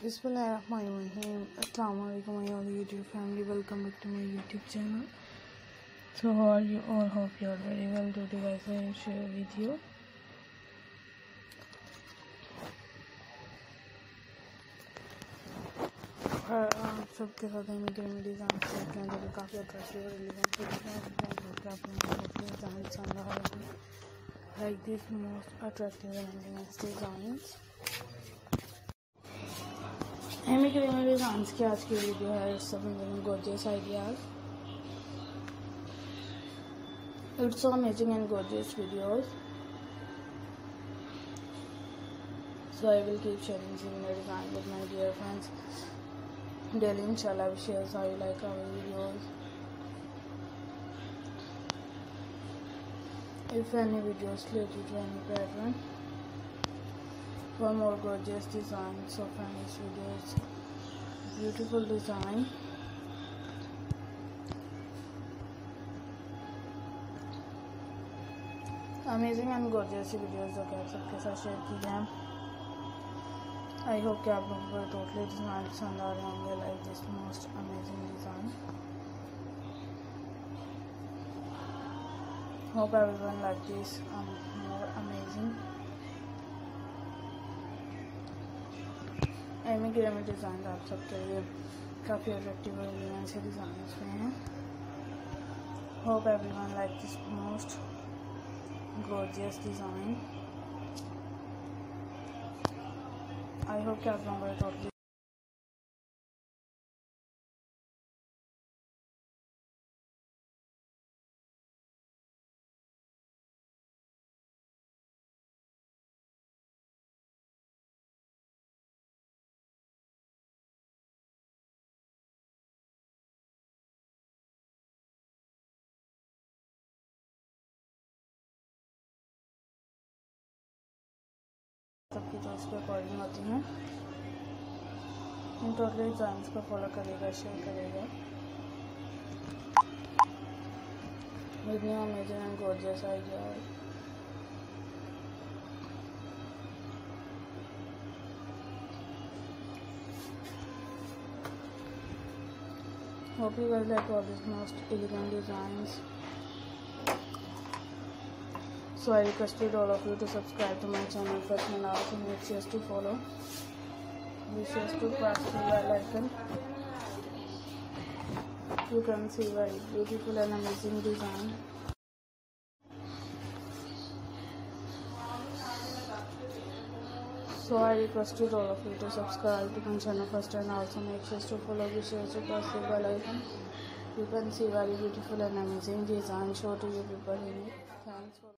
Bismillahirrahmanirrahim. Assalamu alaikum my all YouTube family. Welcome back to my YouTube channel. So how are you all? Hope you are very well. Today guys I will share with you सबके साथ में design set हैं जो कि काफ़ी attractive और elegant like this most attractive and elegant designs handmade designs की आज की वीडियो है सब gorgeous ideas it's so amazing and gorgeous videos so I will keep sharing similar design with my dear friends daily. Inshallah I will share how you like our videos. If any videos related to any pattern, for more gorgeous designs of any videos, beautiful design, amazing and gorgeous videos जो कि आप सबके साथ share की हैं. I hope कि आप लोगों को टोटली डिज़ाइन पसंद आ रहे होंगे like this most amazing design. Hope everyone like this more amazing एमी डिज़ाइन आप सबके लिए काफ़ी अट्रैक्टिव और एलिगेंट से डिज़ाइन में हैं. Hope everyone like this most gorgeous design. I hope कि आप लोगों को टोटली सबकी चॉइस के अकॉर्डिंग होती हैं. इन टोटली डिज़ाइंस को फॉलो करेगा, शेयर करेगा. With new amazing and gorgeous ideas. Hope you guys like all these most elegant designs. So I requested all of you to subscribe to my channel first and also make sure to follow. Be sure to press the bell icon. You can see very beautiful and amazing design. So I requested all of you to subscribe to my channel first and also make sure to follow. Be sure to press the bell icon. You can see very beautiful and amazing design show to you people in it. Thanks for